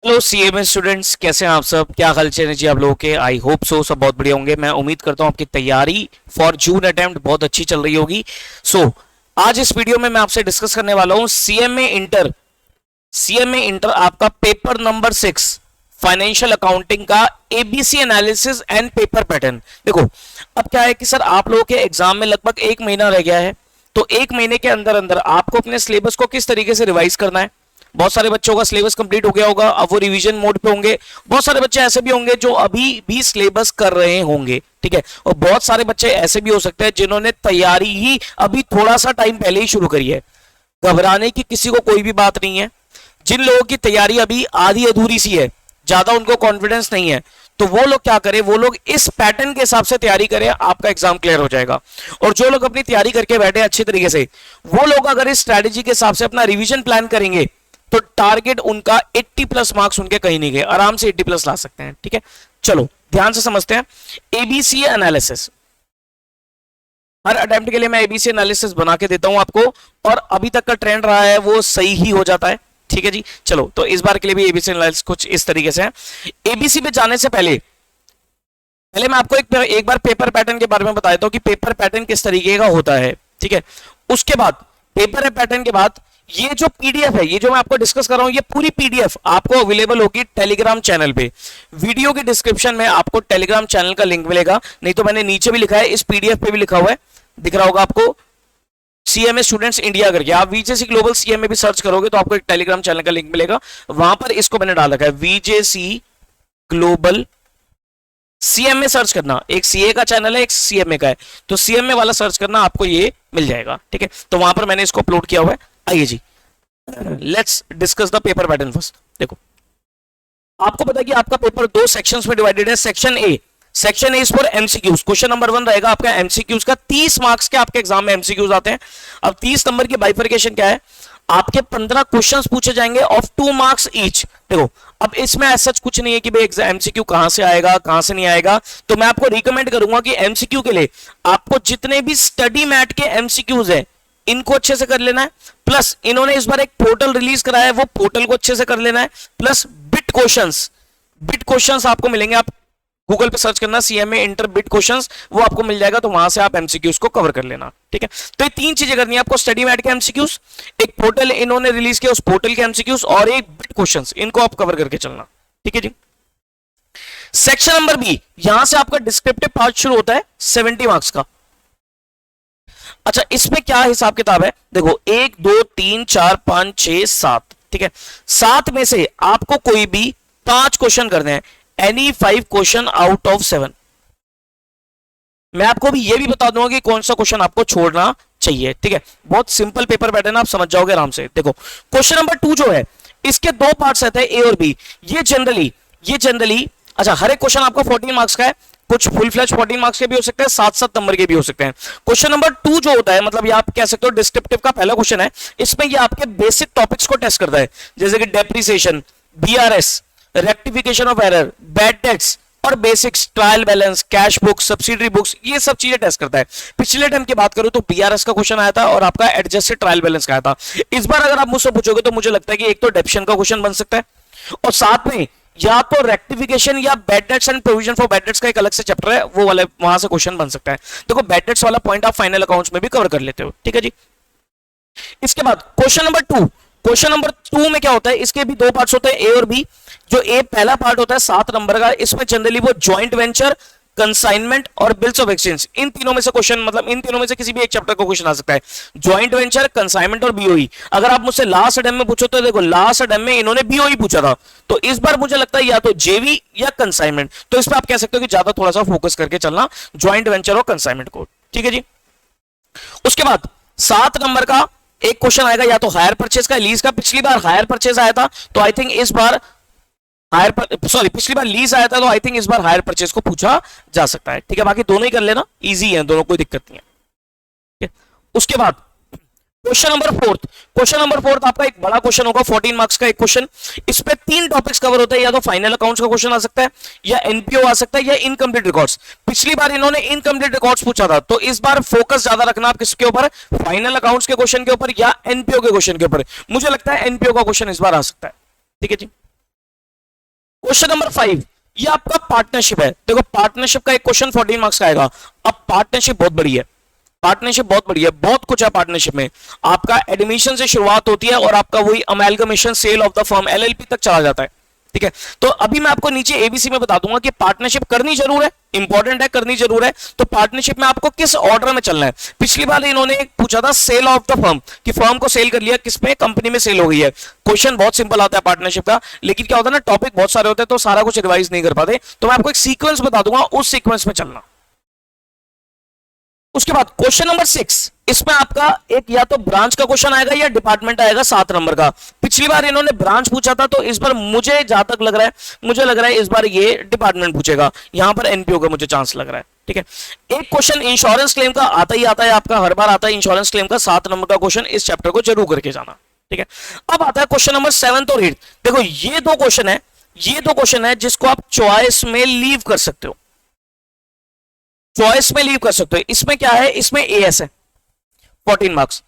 Hello CMA students, कैसे हैं आप सब? क्या हाल चाल है जी आप लोगों के? आई होप सो सब बहुत बढ़िया होंगे। मैं उम्मीद करता हूं आपकी तैयारी फॉर जून अटेम्प्ट बहुत अच्छी चल रही होगी। आज इस वीडियो में मैं आपसे डिस्कस करने वाला हूं सीएमए इंटर आपका पेपर नंबर 6 फाइनेंशियल अकाउंटिंग का ABC analysis and paper pattern. देखो, अब क्या है कि सर आप लोगों के एग्जाम में लगभग एक महीना रह गया है, तो एक महीने के अंदर अंदर आपको अपने सिलेबस को किस तरीके से रिवाइज करना है। बहुत सारे बच्चों का सिलेबस कंप्लीट हो गया होगा, अब वो रिवीजन मोड पे होंगे। बहुत सारे बच्चे ऐसे भी होंगे जो अभी भी सिलेबस कर रहे होंगे, ठीक है। और बहुत सारे बच्चे ऐसे भी हो सकते हैं जिन्होंने तैयारी ही अभी थोड़ा सा टाइम पहले ही शुरू करी है। घबराने की किसी को कोई भी बात नहीं है। जिन लोगों की तैयारी अभी आधी अधूरी सी है, ज्यादा उनको कॉन्फिडेंस नहीं है, तो वो लोग क्या करें, वो लोग इस पैटर्न के हिसाब से तैयारी करें, आपका एग्जाम क्लियर हो जाएगा। और जो लोग अपनी तैयारी करके बैठे अच्छी तरीके से, वो लोग अगर इस स्ट्रेटेजी के हिसाब से अपना रिवीजन प्लान करेंगे तो टारगेट उनका 80 प्लस मार्क्स उनके कहीं नहीं गए, आराम से 80 प्लस ला सकते हैं, ठीक है। चलो ध्यान से समझते हैं एबीसी एनालिसिस। हर अटेम्प्ट के लिए मैं एबीसी एनालिसिस बना के देता हूं आपको, और अभी तक का ट्रेंड रहा है वो सही ही हो जाता है, ठीक है जी। चलो, तो इस बार के लिए भी एबीसी एनालिसिस कुछ इस तरीके से है। एबीसी पे जाने से पहले पहले मैं आपको एक बार पेपर पैटर्न के बारे में बता देता हूं कि पेपर पैटर्न किस तरीके का होता है, ठीक है। उसके बाद पेपर पैटर्न के बाद ये जो पीडीएफ है, ये जो मैं आपको डिस्कस कर रहा हूं, ये पूरी पीडीएफ आपको अवेलेबल होगी टेलीग्राम चैनल पे। वीडियो के डिस्क्रिप्शन में आपको टेलीग्राम चैनल का लिंक मिलेगा, नहीं तो मैंने नीचे भी लिखा है, इस पीडीएफ पे भी लिखा हुआ है, दिख रहा होगा आपको, सीएमए स्टूडेंट्स इंडिया करके। आप वीजेसी ग्लोबल सीएमए भी सर्च करोगे तो आपको एक टेलीग्राम चैनल का लिंक मिलेगा, वहां पर इसको मैंने डाल रखा है, वीजेसी ग्लोबल सीएमए सर्च करना। एक सीए का चैनल है, एक सीएमए का है, तो सीएमए वाला सर्च करना, आपको ये मिल जाएगा, ठीक है। तो वहां पर मैंने इसको अपलोड किया हुआ है। आइए जी, let's discuss the paper pattern first. देखो, आपको पता है कि आपका पेपर दो सेक्शंस में डिवाइडेड है। Section A is for MCQs. Question number 1 रहेगा आपका एमसीक्यूज का, 30 मार्क्स के आपके एग्जाम में एमसीक्यूज आते हैं। अब 30 नंबर की बाइफरकेशन क्या है, आपके 15 क्वेश्चंस पूछे जाएंगे ऑफ 2 मार्क्स ईच। देखो, अब इसमें ऐसा कुछ नहीं है कि भाई एमसीक्यू कहां से आएगा कहां से नहीं आएगा, तो मैं आपको रिकमेंड करूंगा कि एमसीक्यू के लिए आपको जितने भी स्टडी मैट के एमसीक्यूज है इनको अच्छे से कर लेना है, प्लस इन्होंने इस बार एक पोर्टल रिलीज कराया है, वो पोर्टल को अच्छे से कर लेना है, प्लस बिट क्वेश्चंस आपको मिलेंगे। आप गूगल पे सर्च करना सीएमए इंटर बिट क्वेश्चंस, वो आपको मिल जाएगा, तो वहां से आप एमसीक्यूज को कवर कर लेना, ठीक है। तो ये 3 चीजें करनी है आपको, स्टडी मैट के एमसीक्यूज, एक पोर्टल इन्होंने रिलीज किया उस पोर्टल के एमसीक्यूज, और एक बिट क्वेश्चंस, इनको आप कवर करके चलना, ठीक है जी। सेक्शन नंबर बी, यहां से आपका डिस्क्रिप्टिव पार्ट शुरू होता है 70 मार्क्स का। अच्छा, इसमें क्या हिसाब किताब है, देखो 1 2 3 4 5 6 7, ठीक है। 7 में से आपको कोई भी 5 क्वेश्चन करने हैं, एनी 5 क्वेश्चन आउट ऑफ 7। मैं आपको भी ये भी बता दूंगा कि कौन सा क्वेश्चन आपको छोड़ना चाहिए, ठीक है। बहुत सिंपल पेपर पैटर्न, आप समझ जाओगे आराम से। देखो, क्वेश्चन नंबर 2 जो है, इसके 2 पार्ट्स रहते हैं, ए और बी। ये जनरली अच्छा, हर एक क्वेश्चन आपका 14 मार्क्स का है, कुछ फुल फ्लैश 14 मार्क्स के भी हो सकते हैं, 7-7 नंबर के भी हो सकते हैं। क्वेश्चन नंबर 2 जो होता है, मतलब ये आप कह सकते हो डिस्क्रिप्टिव का पहला क्वेश्चन है, इसमें ये आपके बेसिक टॉपिक्स को टेस्ट करता है, जैसे कि depreciation, BRS, rectification of error, bad debts, और basics, trial balance, cash books, subsidiary books, ये सब चीजें टेस्ट करता है। पिछले टाइम की बात करूं तो बीआरएस का क्वेश्चन आया था और आपका एडजस्टेड ट्रायल बैलेंस का आया था। इस बार अगर आप मुझसे पूछोगे तो मुझे लगता है कि एक तो डेप्शन का क्वेश्चन बन सकता है, और साथ में या तो रेक्टिफिकेशन या bad debts and provision for bad debts का एक अलग से चैप्टर है, वो वाले वहां से क्वेश्चन बन सकता है। देखो, बैड डेट्स वाला पॉइंट आप फाइनल अकाउंट्स में भी कवर कर लेते हो, ठीक है जी। इसके बाद क्वेश्चन नंबर 2 में क्या होता है, इसके भी 2 पार्ट्स होते हैं, ए और बी। जो ए पहला पार्ट होता है 7 नंबर का, इसमें जनरली वो ज्वाइंट वेंचर, कंसाइनमेंट और बिल्स ऑफ एक्सचेंज, इन तीनों में से क्वेश्चन, मतलब इन तीनों में से किसी भी एक चैप्टर का क्वेश्चन आ सकता है। ज्वाइंट वेंचर, कंसाइनमेंट और बीओई। अगर आप मुझसे लास्ट अटेम्प्ट में पूछो तो देखो, लास्ट अटेम्प्ट में इन्होंने बीओई पूछा था, तो इस बार मुझे लगता है या तो जेवी या कंसाइनमेंट, तो इस पर आप कह सकते हो कि ज्यादा थोड़ा सा फोकस करके चलना ज्वाइंट वेंचर और कंसाइनमेंट को, ठीक है जी। उसके बाद 7 नंबर का एक क्वेश्चन आएगा, या तो हायर परचेज का, लीज का। पिछली बार हायर परचेज आया था, तो आई थिंक इस बार पिछली बार लीज आया था, तो आई थिंक इस बार हायर परचेज को पूछा जा सकता है, ठीक है। बाकी दोनों ही कर लेना, इजी है दोनों, कोई दिक्कत नहीं है, ठीक है। उसके बाद क्वेश्चन नंबर फोर्थ आपका एक बड़ा क्वेश्चन होगा, 14 मार्क्स का एक क्वेश्चन। इस पे 3 टॉपिक्स कवर होते हैं, या तो फाइनल अकाउंट्स का क्वेश्चन आ सकता है, या एनपीओ आ सकता है, या इनकम्प्लीट रिकॉर्ड्स। पिछली बार इन्होंने इनकम्प्लीट रिकॉर्ड्स पूछा था, तो इस बार फोकस ज्यादा रखना आप किसके ऊपर, फाइनल अकाउंट्स के क्वेश्चन के ऊपर या एनपीओ के क्वेश्चन के ऊपर। मुझे लगता है एनपीओ का क्वेश्चन इस बार आ सकता है, ठीक है जी। क्वेश्चन नंबर 5, ये आपका पार्टनरशिप है। देखो पार्टनरशिप का एक क्वेश्चन 14 मार्क्स का आएगा। अब पार्टनरशिप बहुत बड़ी है, पार्टनरशिप बहुत बड़ी है, बहुत कुछ है पार्टनरशिप में। आपका एडमिशन से शुरुआत होती है और आपका वही amalgamation sale of the firm LLP तक चला जाता है, ठीक है। तो अभी मैं आपको नीचे एबीसी में बता दूंगा कि पार्टनरशिप करनी जरूर है, इंपॉर्टेंट है, करनी जरूर है। तो पार्टनरशिप में आपको किस ऑर्डर में चलना है। पिछली बार इन्होंने पूछा था सेल ऑफ द फर्म, कि फर्म को सेल कर लिया, किसमें, कंपनी में सेल हो गई है। क्वेश्चन बहुत सिंपल आता है पार्टनरशिप का, लेकिन क्या होता है ना, टॉपिक बहुत सारे होते हैं तो सारा कुछ रिवाइज नहीं कर पाते। तो मैं आपको एक सीक्वेंस बता दूंगा, उस सीक्वेंस में चलना। उसके बाद क्वेश्चन नंबर 6, इसमें आपका एक या तो ब्रांच का क्वेश्चन आएगा या डिपार्टमेंट आएगा 7 नंबर का। पिछली बार इन्होंने ब्रांच पूछा था, तो इस बार मुझे जहां तक लग रहा है, मुझे लग रहा है इस बार ये डिपार्टमेंट पूछेगा। यहां पर एनपीओ का मुझे चांस लग रहा है, ठीक है। एक क्वेश्चन इंश्योरेंस क्लेम का आता ही आता है, आपका हर बार आता है इंश्योरेंस क्लेम का 7 नंबर का क्वेश्चन। इस चैप्टर को जरूर करके जाना, ठीक है। अब आता है क्वेश्चन नंबर 7 और 8। देखो ये दो क्वेश्चन है, ये दो क्वेश्चन है जिसको आप चॉइस में लीव कर सकते हो, चॉइस में लीव कर सकते हो। इसमें क्या है, इसमें एएस है 14 मार्क्स।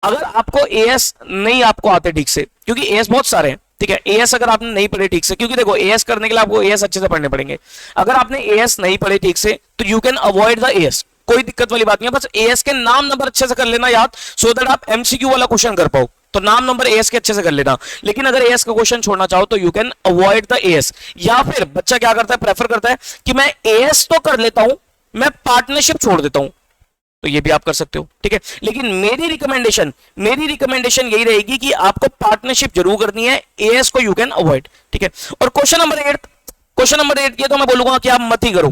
अगर आपको एएस नहीं आपको आते ठीक से, क्योंकि एएस बहुत सारे हैं, ठीक है। एएस अगर आपने नहीं पढ़े ठीक से, क्योंकि देखो एएस करने के लिए आपको एएस अच्छे से पढ़ने पड़ेंगे। अगर आपने एएस नहीं पढ़े ठीक से तो you can avoid the as, कोई दिक्कत वाली बात नहीं है। बस एएस के नाम नंबर अच्छे से कर लेना याद, सो दैट आप एमसीक्यू वाला क्वेश्चन कर पाओ। तो नाम नंबर एएस के अच्छे से कर लेना। लेकिन अगर एएस का क्वेश्चन छोड़ना चाहो तो you can avoid the as. या फिर बच्चा क्या करता है, प्रेफर करता है कि मैं एएस तो कर लेता हूं, मैं पार्टनरशिप छोड़ देता हूं, तो ये भी आप कर सकते हो, ठीक है। लेकिन मेरी रिकमेंडेशन यही रहेगी कि आपको पार्टनरशिप जरूर करनी है, एएस को यू कैन अवॉइड, ठीक है। और क्वेश्चन नंबर 8 ये तो मैं बोलूंगा कि आप मत ही करो,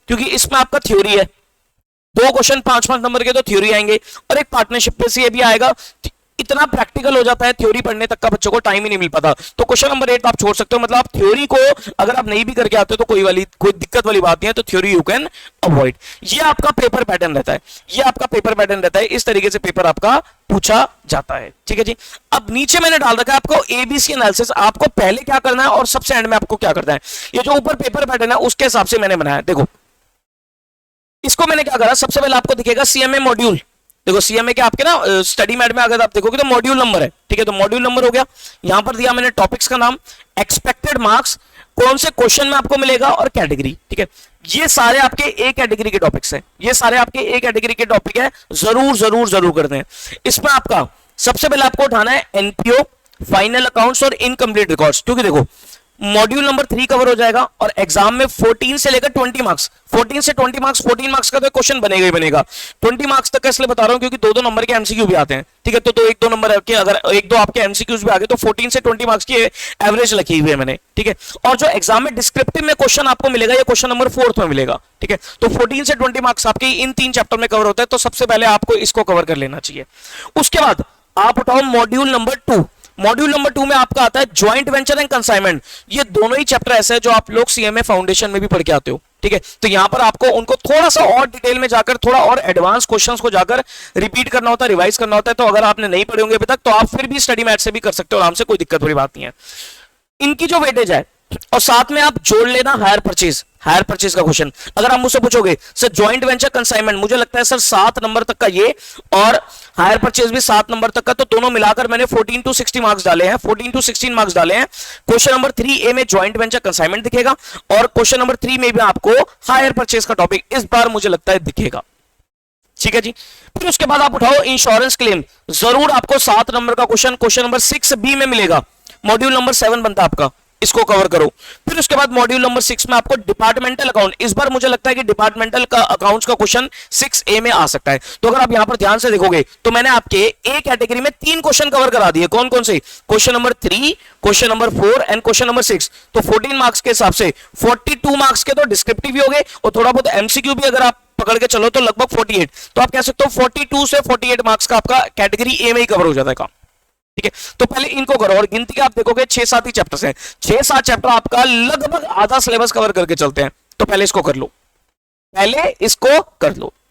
क्योंकि इसमें आपका थ्योरी है। दो क्वेश्चन 5-5 नंबर के तो थ्योरी आएंगे, और एक पार्टनरशिप पे से ये भी आएगा। इतना प्रैक्टिकल हो जाता है, थ्योरी पढ़ने तक का बच्चों को टाइम ही नहीं मिल पाता। तो क्वेश्चन नंबर 8 आप छोड़ सकते हो। मतलब आप थ्योरी को अगर आप नहीं भी करके आते हो तो कोई दिक्कत वाली बात नहीं है, तो थ्योरी यू कैन अवॉइड। ये आपका पेपर पैटर्न रहता है, ये आपका पेपर पैटर्न रहता है। इस तरीके से पेपर आपका पूछा जाता है, ठीक है जी। अब नीचे मैंने डाल रखा है आपको एबीसी एनालिसिस। आपको पहले क्या करना है और सबसे एंड में आपको क्या करना है, ये जो ऊपर पेपर पैटर्न है उसके हिसाब से मैंने बनाया। देखो इसको मैंने क्या करा, सबसे पहले आपको दिखेगा सीएमए मॉड्यूल। देखो सीएमए के आपके ना स्टडी मैट में अगर आप देखोगे तो मॉड्यूल नंबर है, ठीक है। तो मॉड्यूल नंबर हो गया, यहां पर दिया मैंने टॉपिक्स का नाम, एक्सपेक्टेड मार्क्स, कौन से क्वेश्चन में आपको मिलेगा, और कैटेगरी, ठीक है। ये सारे आपके ए कैटेगरी के टॉपिक्स हैं, ये सारे आपके ए कैटेगरी के टॉपिक है। जरूर करते हैं। इसमें आपका सबसे पहले आपको उठाना है एनपीओ, फाइनल अकाउंट्स और इनकम्प्लीट रिकॉर्ड्स। क्योंकि देखो मॉड्यूल नंबर 3 कवर हो जाएगा और एग्जाम में 14 से लेकर 20 मार्क्स, 14 से 20 मार्क्स, 14 मार्क्स का तो क्वेश्चन बनेगा ही बनेगा। 20 मार्क्स तक का इसलिए बता रहा हूं क्योंकि 2-2 नंबर के एमसीक्यू भी आते हैं, ठीक है। तो 1-2 नंबर के अगर 1-2 आपके एमसीक्यूज भी आ गए तो 14 से 20 मार्क्स की एवरेज लिखी हुई है मैंने, ठीक है। और जो एग्जाम में डिस्क्रिप्टिव में क्वेश्चन आपको मिलेगा, ये क्वेश्चन नंबर 4 में मिलेगा, ठीक है। तो 14 से 20 मार्क्स आपके इन 3 चैप्टर में कवर होता है, तो सबसे पहले आपको इसको कवर कर लेना चाहिए। उसके बाद आप उठाओ मॉड्यूल नंबर 2। मॉड्यूल नंबर 2 में आपका आता है ज्वाइंट वेंचर एंड कंसाइनमेंट। ये दोनों ही चैप्टर ऐसे हैं जो आप लोग सीएमए फाउंडेशन में भी पढ़ के आते हो, ठीक है। तो यहां पर आपको उनको थोड़ा सा और डिटेल में जाकर, थोड़ा और एडवांस क्वेश्चंस को जाकर रिपीट करना होता है, रिवाइज करना होता है। तो अगर आपने नहीं पढ़े होंगे अभी तक तो आप फिर भी स्टडी मैट से भी कर सकते हो आराम से, कोई दिक्कत वाली बात नहीं है। इनकी जो वेटेज है, और साथ में आप जोड़ लेना हायर परचेज का क्वेश्चन। अगर आप मुझसे पूछोगे सर ज्वाइंट वेंचर कंसाइनमेंट, मुझे लगता है सर 7 नंबर तक का ये, और हायर परचेज भी 7 नंबर तक का, तो दोनों मिलाकर मैंने 14 to 60 मार्क्स डाले हैं, 14 to 16 मार्क्स डाले हैं। क्वेश्चन नंबर 3A में ज्वाइंट वेंचर कंसाइनमेंट दिखेगा, और क्वेश्चन नंबर 3 में भी आपको हायर परचेज का टॉपिक इस बार मुझे लगता है दिखेगा, ठीक है जी। फिर उसके बाद आप उठाओ इंश्योरेंस क्लेम। जरूर आपको 7 नंबर का क्वेश्चन नंबर 6B में मिलेगा, मॉड्यूल नंबर 7 बनता है आपका, इसको कवर करो। फिर उसके बाद मॉड्यूल नंबर 6 में आपको डिपार्टमेंटल अकाउंट, इस बार मुझे लगता है कि डिपार्टमेंटल का अकाउंट्स का क्वेश्चन 6A में आ सकता है। तो अगर आप यहां पर ध्यान से देखोगे तो मैंने आपके ए कैटेगरी में 3 क्वेश्चन कवर करा दिए। कौन कौन से, question number 3, question number 4 and question number 6। तो 14 मार्क्स के हिसाब से 42 मार्क्स के तो डिस्क्रिप्टिव ही हो गए, और थोड़ा बहुत एमसीक्यू भी अगर आप पकड़ के चलो तो लगभग 48। तो आप कह सकते हो 42 से 48 मार्क्स का आपका कैटेगरी ए में ही कवर हो जाता है काम, ठीक है। तो पहले इनको करो, और गिनती के आप देखोगे 6-7 ही चैप्टर्स हैं, 6-7 चैप्टर आपका लगभग आधा सिलेबस कवर करके चलते हैं। तो पहले इसको कर लो,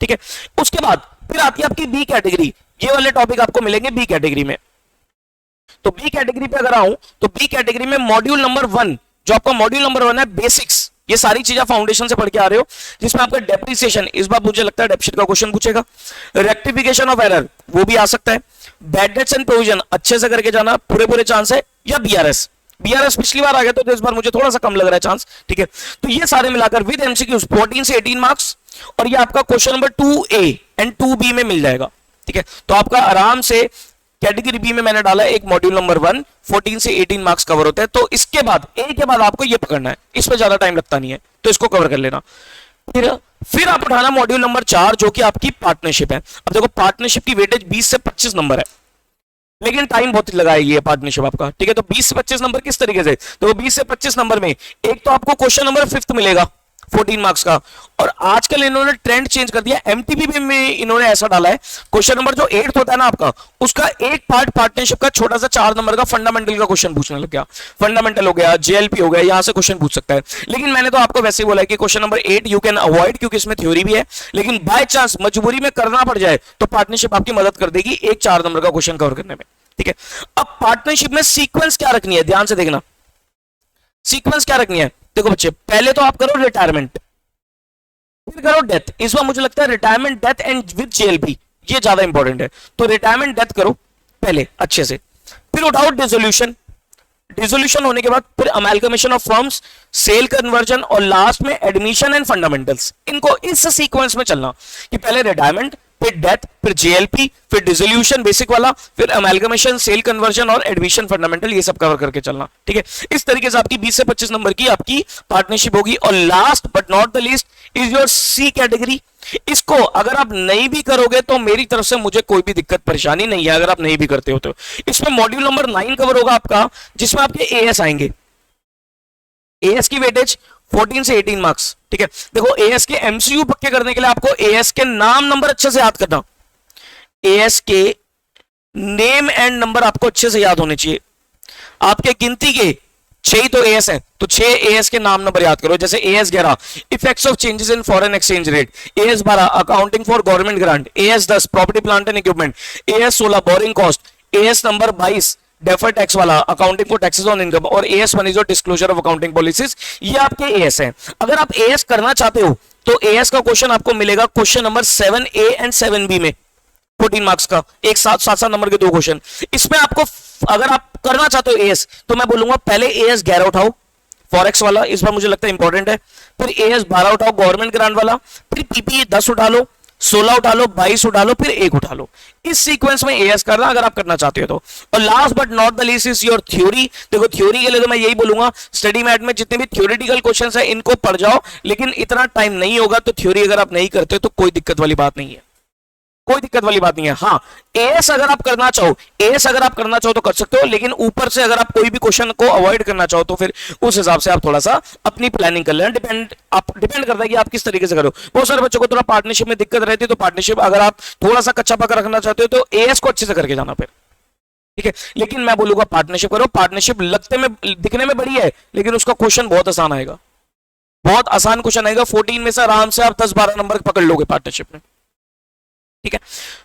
ठीक है। उसके बाद फिर आती है आपकी बी कैटेगरी। ये वाले टॉपिक आपको मिलेंगे बी कैटेगरी में। तो बी कैटेगरी पे अगर आऊं तो बी कैटेगरी में मॉड्यूल नंबर 1, जो आपका मॉड्यूल नंबर 1 है बेसिक्स, ये सारी चीजें फाउंडेशन से पढ़ के आ रहे हो, जिसमें आपका डेप्रिसिएशन, इस बार मुझे लगता है डेप्सिट का क्वेश्चन पूछेगा, रेक्टिफिकेशन ऑफ एरर वो भी आ सकता है, बैड डेट्स एंड प्रोविजन अच्छे से करके जाना, पूरे चांस है, या बीआरएस। बीआरएस पिछली बार आ गया तो इस बार मुझे थोड़ा सा कम लग रहा है चांस, ठीक है। तो ये सारे मिलाकर विद एमसीक्यूज 14 से 18 मार्क्स, और ये आपका question number 2A and 2B में मिल जाएगा, ठीक है। तो आपका आराम से कैटेगरी बी में मैंने डाला एक मॉड्यूल नंबर 1, 14 से 18 मार्क्स कवर होते हैं। तो इसके बाद ए के बाद आपको ये पकड़ना है, इसमें ज्यादा टाइम लगता नहीं है, तो इसको कवर कर लेना। फिर आप उठाना मॉड्यूल नंबर 4 जो कि आपकी पार्टनरशिप है। अब देखो पार्टनरशिप की वेटेज 20 से 25 नंबर है, लेकिन टाइम बहुत लगाएगी ये पार्टनरशिप आपका, ठीक है। तो 20 से 25 नंबर किस तरीके से, तो 20 से 25 नंबर में एक तो आपको क्वेश्चन नंबर 5 मिलेगा 14 मार्क्स का, और आजकल इन्होंने ट्रेंड चेंज कर दिया, एमटीबी में इन्होंने ऐसा डाला है क्वेश्चन नंबर जो 8 होता है ना आपका, उसका एक पार्ट पार्टनरशिप का छोटा सा 4 नंबर का फंडामेंटल का क्वेश्चन पूछने लग गया। फंडामेंटल हो गया, जेएलपी हो गया, यहां से क्वेश्चन पूछ सकता है। लेकिन मैंने तो आपको वैसे ही बोला है कि question number 8 you can avoid, क्योंकि इसमें थ्योरी भी है, लेकिन बाय चांस मजबूरी में करना पड़ जाए तो पार्टनरशिप आपकी मदद कर देगी एक 4 नंबर का क्वेश्चन कवर करने में, ठीक है। अब पार्टनरशिप में सीक्वेंस क्या रखनी है, ध्यान से देखना, सीक्वेंस क्या रखनी है। देखो बच्चे, पहले तो आप करो रिटायरमेंट, फिर करो डेथ। इस बार मुझे लगता है retirement, death and with JLP ये ज्यादा इंपॉर्टेंट है। तो रिटायरमेंट डेथ करो पहले अच्छे से, फिर उठाओ डिसोल्यूशन, डिसोल्यूशन होने के बाद फिर amalgamation of firms, sale conversion, और लास्ट में एडमिशन एंड फंडामेंटल्स। इनको इस सीक्वेंस में चलना कि पहले रिटायरमेंट, फिर डेथ, फिर जेएलपी, फिर डिसोल्यूशन बेसिक वाला, फिर अमेलगमेशन, सेल कन्वर्जन और एडमिशन फंडामेंटल, ये सब कवर करके चलना, ठीक है। इस तरीके से आपकी 20 से 25 नंबर की आपकी पार्टनरशिप होगी। और last but not the least is your C category. इसको अगर आप नहीं भी करोगे तो मेरी तरफ से मुझे कोई भी दिक्कत परेशानी नहीं है, अगर आप नहीं भी करते हो तो। इसमें मॉड्यूल नंबर 9 कवर होगा आपका, जिसमें आपके एएस आएंगे। एएस की वेटेज 14 से 18 मार्क्स, ठीक है। देखो एएस के एमसीयू पक्के करने के लिए आपको एएस के नाम नंबर अच्छे से याद करना, एएस के नेम एंड नंबर आपको अच्छे से याद होने चाहिए। आपके गिनती के 6 तो एएस है, तो 6 एएस के नाम नंबर याद करो। जैसे AS 11 effects of changes in foreign exchange rate, AS 12 accounting for government grant, AS 10 property plant and equipment, AS 16 boring cost, AS number 22 defer tax वाला accounting for taxes on income, और AS 1 is disclosure of accounting policies. ये आपके as हैं। अगर आप as करना चाहते हो तो एएस का क्वेश्चन आपको मिलेगा question number 7A and 7B में, 14 मार्क्स का, एक साथ 7 नंबर के 2 क्वेश्चन। इसमें आपको अगर आप करना चाहते हो एएस, तो मैं बोलूंगा पहले एएस 11 उठाओ फॉरेक्स वाला, इस बार मुझे लगता है इंपॉर्टेंट है, फिर एएस 12 उठाओ गवर्नमेंट ग्रांट वाला, फिर पीपीए 10 उठा लो, 16 उठा लो, 22 उठा लो, फिर 1 उठा लो। इस सीक्वेंस में एएस करना अगर आप करना चाहते हो तो। और last but not the least is your theory. देखो थ्योरी के लिए तो मैं यही बोलूंगा, स्टडी मैट में जितने भी थ्योरेटिकल क्वेश्चंस है इनको पढ़ जाओ, लेकिन इतना टाइम नहीं होगा, तो थ्योरी अगर आप नहीं करते तो कोई दिक्कत वाली बात नहीं है, कोई दिक्कत वाली बात नहीं है। हाँ, एएस अगर आप करना चाहो, एएस अगर आप करना चाहो तो कर सकते हो, लेकिन ऊपर से अगर आप कोई भी क्वेश्चन को अवॉइड करना चाहो तो फिर उस हिसाब से आप थोड़ा सा अपनी प्लानिंग कर लेना। डिपेंड करता है कि आप किस तरीके से करो। बहुत सारे बच्चों को थोड़ा पार्टनरशिप में दिक्कत रहती है, तो पार्टनरशिप अगर आप थोड़ा सा कच्चा पक्का रखना चाहते हो तो एएस को अच्छे से करके जाना फिर, ठीक है। लेकिन मैं बोलूंगा पार्टनरशिप करो। पार्टनरशिप लगते में दिखने में बड़ी है, लेकिन उसका क्वेश्चन बहुत आसान आएगा, बहुत आसान क्वेश्चन आएगा। 14 में से आराम से आप 10-12 नंबर पकड़ लोगे पार्टनरशिप में, ठीक है।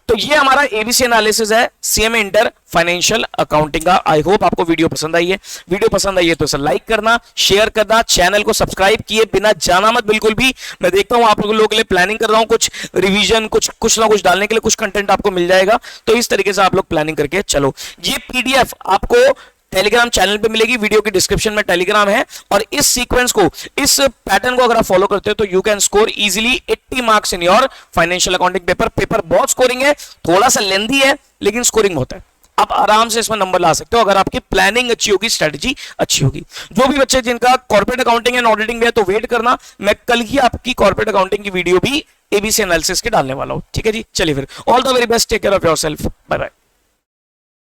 तो ये हमारा एबीसी एनालिसिस है सीएमए इंटर फाइनेंशियल अकाउंटिंग का। आई होप आपको वीडियो पसंद आई है। वीडियो पसंद आई है तो इसे लाइक करना, शेयर करना, चैनल को सब्सक्राइब किए बिना जाना मत बिल्कुल भी। मैं देखता हूं आप लोगों के लिए प्लानिंग कर रहा हूं, कुछ रिवीजन, कुछ ना कुछ डालने के लिए कुछ कंटेंट आपको मिल जाएगा, तो इस तरीके से आप लोग प्लानिंग करके चलो। ये पीडीएफ आपको टेलीग्राम चैनल पे मिलेगी, वीडियो की डिस्क्रिप्शन में टेलीग्राम है। और इस सीक्वेंस को, इस पैटर्न को अगर आप फॉलो करते हो तो you can score easily 80 marks in your financial accounting paper. Paper बहुत स्कोरिंग है, थोड़ा सा लेंथी है, लेकिन स्कोरिंग बहुत है। आप आराम से इसमें नंबर ला सकते हो अगर आपकी प्लानिंग अच्छी होगी, स्ट्रेटजी अच्छी होगी। जो भी बच्चे जिनका कॉर्पोरेट अकाउंटिंग एंड ऑडिटिंग में है तो वेट करना, मैं कल ही आपकी कॉर्पोरेट अकाउंटिंग की वीडियो भी एबीसी एनालिसिस के डालने वाला हूं, ठीक है जी। चलिए फिर, all the very best, take care of yourself, bye bye.